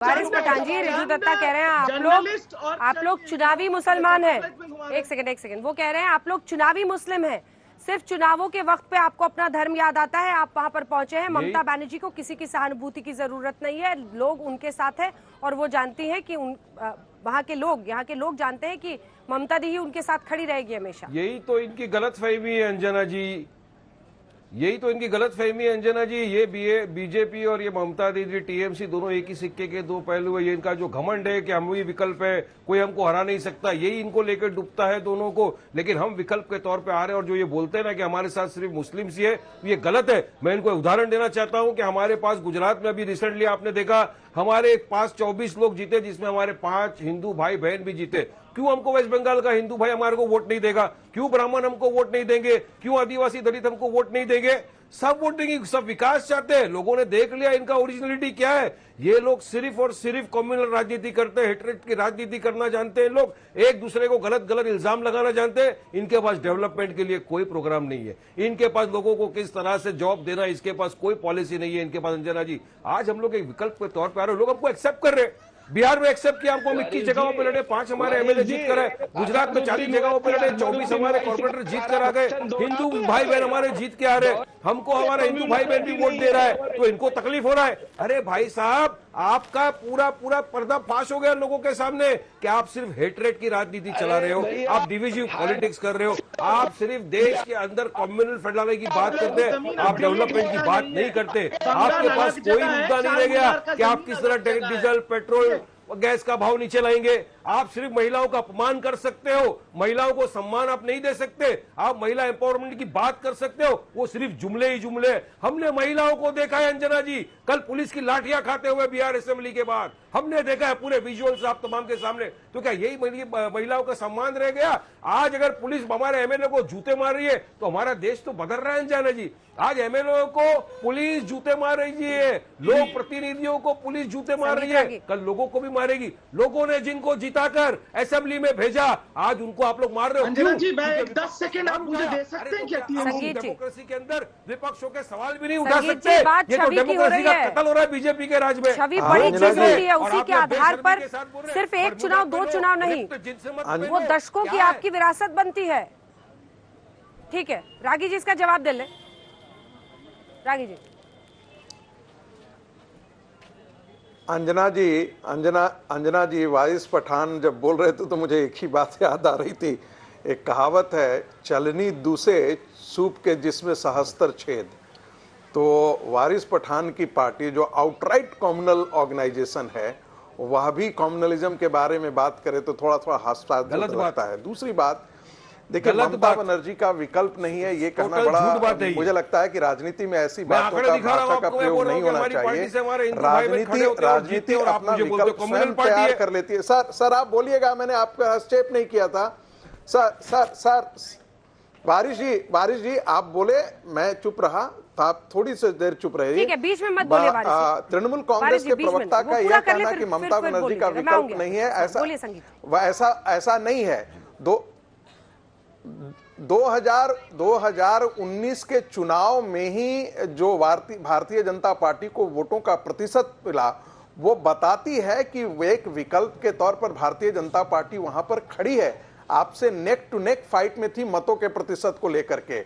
वारिस पठान जी, रिजू दत्ता कह रहे हैं आप लोग चुनावी मुसलमान हैं। एक सेकंड, वो कह रहे हैं आप लोग चुनावी मुस्लिम हैं। सिर्फ चुनावों के वक्त पे आपको अपना धर्म याद आता है, आप वहां पर पहुंचे हैं। ममता बनर्जी को किसी की सहानुभूति की जरूरत नहीं है, लोग उनके साथ है और वो जानती हैं कि वहाँ के लोग जानते हैं कि ममता दी ही उनके साथ खड़ी रहेगी हमेशा। यही तो इनकी गलतफहमी है अंजना जी, यही तो इनकी गलतफहमी है अंजना जी। ये बीजेपी और ये ममता दीदी टीएमसी दोनों एक ही सिक्के के दो पहलू है। ये इनका जो घमंड है कि हम ही विकल्प है, कोई हमको हरा नहीं सकता, यही इनको लेकर डूबता है दोनों को। लेकिन हम विकल्प के तौर पे आ रहे हैं और जो ये बोलते हैं ना कि हमारे साथ सिर्फ मुस्लिम ही है, ये गलत है। मैं इनको उदाहरण देना चाहता हूं कि हमारे पास गुजरात में अभी रिसेंटली आपने देखा हमारे पास 24 लोग जीते, जिसमें हमारे 5 हिंदू भाई बहन भी जीते। क्यों हमको वेस्ट बंगाल का हिंदू भाई हमारे को वोट नहीं देगा? क्यों ब्राह्मण हमको वोट नहीं देंगे? क्यों आदिवासी दलित हमको वोट नहीं देंगे? सब वोट देंगे, सब विकास चाहते हैं। लोगों ने देख लिया इनका ओरिजिनलिटी क्या है। ये लोग सिर्फ और सिर्फ कम्युनल राजनीति करते हैं, हेट्रेड की राजनीति करना जानते हैं। लोग एक दूसरे को गलत गलत इल्जाम लगाना जानते हैं। इनके पास डेवलपमेंट के लिए कोई प्रोग्राम नहीं है। इनके पास लोगों को किस तरह से जॉब देना, इसके पास कोई पॉलिसी नहीं है इनके पास। अंजना जी, आज हम लोग एक विकल्प के तौर पर आ रहे हैं, लोग हमको एक्सेप्ट कर रहे हैं। बिहार में एक्सेप्ट किया, हमको 21 जगहों पे लड़े, 5 हमारे एमएलए जीत कर आए। गुजरात में 40 जगहों पे लड़े, 24 हमारे कॉर्पोरेटर जीत कर आ गए। हिंदू भाई बहन हमारे जीत के आ रहे, हमको हमारा हिंदू भाई बहन भी वोट दे रहा है, तो इनको तकलीफ हो रहा है। अरे भाई साहब, आपका पूरा पर्दा फाश हो गया लोगों के सामने कि आप सिर्फ हेटरेट की राजनीति चला रहे हो, आप डिविजिव पॉलिटिक्स कर रहे हो, आप सिर्फ देश के अंदर कम्युनल फेडरल की बात करते हैं, आप डेवलपमेंट की बात नहीं करते। आपके पास कोई मुद्दा नहीं रह गया कि आप किस तरह डीजल पेट्रोल गैस का भाव नीचे लाएंगे। आप सिर्फ महिलाओं का अपमान कर सकते हो, महिलाओं को सम्मान आप नहीं दे सकते। आप महिला एम्पावरमेंट की बात कर सकते हो, वो सिर्फ जुमले ही जुमले। हमने महिलाओं को देखा है अंजना जी, कल पुलिस की लाठियां खाते हुए बिहार असेंबली के बाद हमने देखा है, पूरे विजुअल्स आप तमाम के सामने। तो क्या यही महिलाओं का सम्मान रह गया? आज अगर पुलिस हमारे एमएलए को जूते मार रही है तो हमारा देश तो बदल रहा है अंजना जी। आज एमएलए को पुलिस जूते मार रही है, लोग प्रतिनिधियों को पुलिस जूते मार रही है, कल लोगों को भी मारेगी। लोगों ने जिनको जिताकर असेंबली में भेजा, आज उनको आप लोग मार रहे हो। अंजना जी, मैं 10 सेकंड आप मुझे दे सकते हैं क्या? डेमोक्रेसी के अंदर विपक्षों के सवाल भी नहीं उठा सकते। ये तो डेमोक्रेसी का कत्ल हो रहा है बीजेपी के राज में। छवि बड़ी चीज होती है, उसी के आधार पर सिर्फ एक चुनाव, 2 चुनाव नहीं, वो दशकों की आपकी विरासत बनती है। ठीक है, रागी जी इसका जवाब दे ले। रागी जी। अंजना जी, वारिस पठान जब बोल रहे थे तो मुझे एक ही बात याद आ रही थी। एक कहावत है, चलनी दूसे सूप के जिसमें सहस्त्र छेद। तो वारिस पठान की पार्टी जो आउटराइट कम्युनल ऑर्गेनाइजेशन है, वह भी कम्युनलिज्म के बारे में बात करे तो थोड़ा हास्यास्पद लगता है। दूसरी बात, देखिए, ममता बनर्जी का विकल्प नहीं है, ये कहना बड़ा, मुझे लगता है कि राजनीति में ऐसी बातों का भाषा का प्रयोग नहीं होना चाहिए। राजनीति अपना विकल्प स्वयं तैयार कर लेती है। सर आप बोलिएगा, मैंने आपका हस्तक्षेप नहीं किया था। सर वारिस जी आप बोले, मैं चुप रहा, तो आप थोड़ी सी देर चुप रहे। ठीक है, बीच में मत बोलिए। तृणमूल कांग्रेस के प्रवक्ता का यह कहना कि ममता बनर्जी का विकल्प नहीं है, ऐसा नहीं है। 2019 के चुनाव में ही जो भारतीय जनता पार्टी को वोटों का प्रतिशत मिला, वो बताती है कि एक विकल्प के तौर पर भारतीय जनता पार्टी वहां पर खड़ी है, आपसे नेक टू नेक फाइट में थी मतों के प्रतिशत को लेकर के।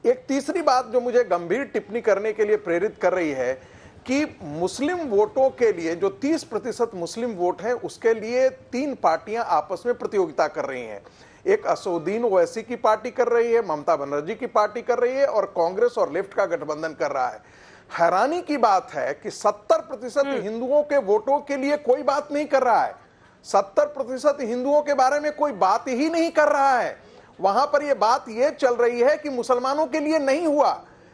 एक तीसरी बात जो मुझे गंभीर टिप्पणी करने के लिए प्रेरित कर रही है कि मुस्लिम वोटों के लिए जो 30% मुस्लिम वोट है, उसके लिए 3 पार्टियां आपस में प्रतियोगिता कर रही हैं। एक असदुद्दीन ओवैसी की पार्टी कर रही है, ममता बनर्जी की पार्टी कर रही है, और कांग्रेस और लेफ्ट का गठबंधन कर रहा है। हैरानी की बात है कि 70% हिंदुओं के वोटों के लिए कोई बात नहीं कर रहा है। 70% हिंदुओं के बारे में कोई बात ही नहीं कर रहा है। वहां पर यह बात यह चल रही है कि मुसलमानों के लिए नहीं हुआ।